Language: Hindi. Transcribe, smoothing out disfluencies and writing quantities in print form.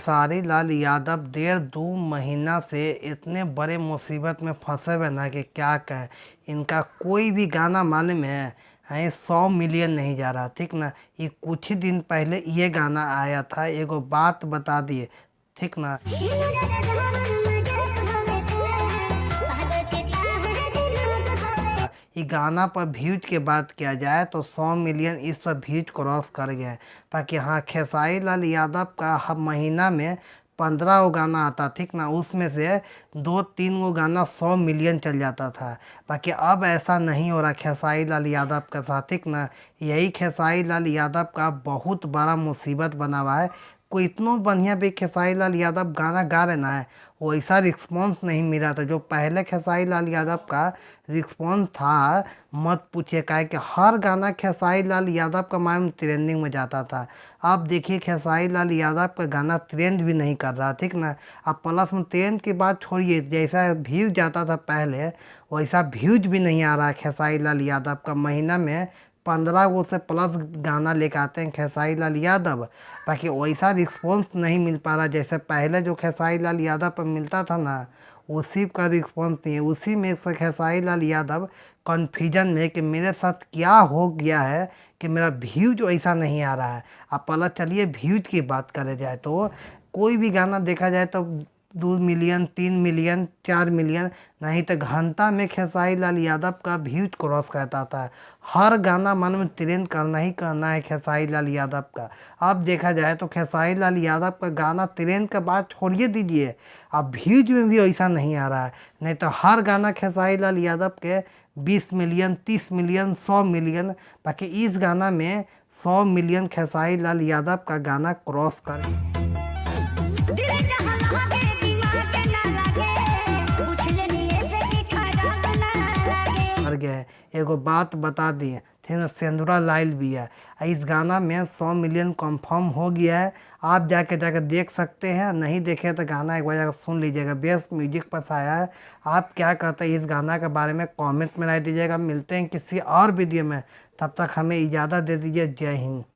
खेसारी लाल यादव 1.5-2 महीना से इतने बड़े मुसीबत में फंसे हुए ना कि क्या कहें। इनका कोई भी गाना मालूम है 100 मिलियन नहीं जा रहा, ठीक ना। ये कुछ ही दिन पहले ये गाना आया था, एगो बात बता दिए, ठीक ना। ये गाना पर व्यूज की बात किया जाए तो 100 मिलियन इस पर व्यूज क्रॉस कर गया है। बाकी हाँ, खेसारी लाल यादव का हर महीना में 15 गो गाना आता, ठीक ना। उसमें से 2-3 गो गाना 100 मिलियन चल जाता था। बाकी अब ऐसा नहीं हो रहा खेसारी लाल यादव के साथ, ठीक ना। यही खेसारी लाल यादव का बहुत बड़ा मुसीबत बना हुआ है। कोई इतना बढ़िया भी खेसारी लाल यादव गाना गा रहे ना है, वैसा रिस्पॉन्स नहीं मिला था जो पहले खेसारी लाल यादव का रिस्पॉन्स था। मत पूछिए, काहे कि हर गाना खेसारी लाल यादव का मालूम ट्रेंडिंग में जाता था। अब देखिए खेसारी लाल यादव का गाना ट्रेंड भी नहीं कर रहा, ठीक ना। अब प्लस में ट्रेंड की बात छोड़िए, जैसा व्यूज जाता था पहले वैसा व्यूज भी नहीं आ रहा खेसारी लाल यादव का। महीना में 15 गो से प्लस गाना लेकर आते हैं खेसारी लाल यादव। बाकी वैसा रिस्पॉन्स नहीं मिल पा रहा जैसे पहले जो खेसारी लाल यादव पर मिलता था ना, उसी का रिस्पॉन्स नहीं है। उसी में से खेसारी लाल यादव कन्फ्यूजन में कि मेरे साथ क्या हो गया है कि मेरा व्यूज ऐसा नहीं आ रहा है। अब पहले चलिए व्यूज की बात करे जाए तो कोई भी गाना देखा जाए तो 2 मिलियन, 3 मिलियन, 4 मिलियन, नहीं तो घंटा में खेसारी लाल यादव का व्यूज क्रॉस करता था। हर गाना मन में ट्रेंड करना ही करना है खेसारी लाल यादव का। अब देखा जाए तो खेसारी लाल यादव का गाना ट्रेंड का बात छोड़िए दीजिए, अब व्यूज में भी ऐसा नहीं आ रहा है। नहीं तो हर गाना खेसारी लाल यादव के 20 मिलियन, 30 मिलियन, 100 मिलियन। बाकी इस गाना में 100 मिलियन खेसारी लाल यादव का गाना क्रॉस कर गया है। एगो बात बता दिए थे ना, सेंदूरा लाइल भी है। इस गाना में 100 मिलियन कंफर्म हो गया है। आप जाके देख सकते हैं, नहीं देखे तो गाना एक बार जाकर सुन लीजिएगा। बेस्ट म्यूजिक पर आया है। आप क्या कहते हैं इस गाना के बारे में कमेंट में राय दीजिएगा। मिलते हैं किसी और वीडियो में, तब तक हमें इजाज़त दे दीजिए। जय हिंद।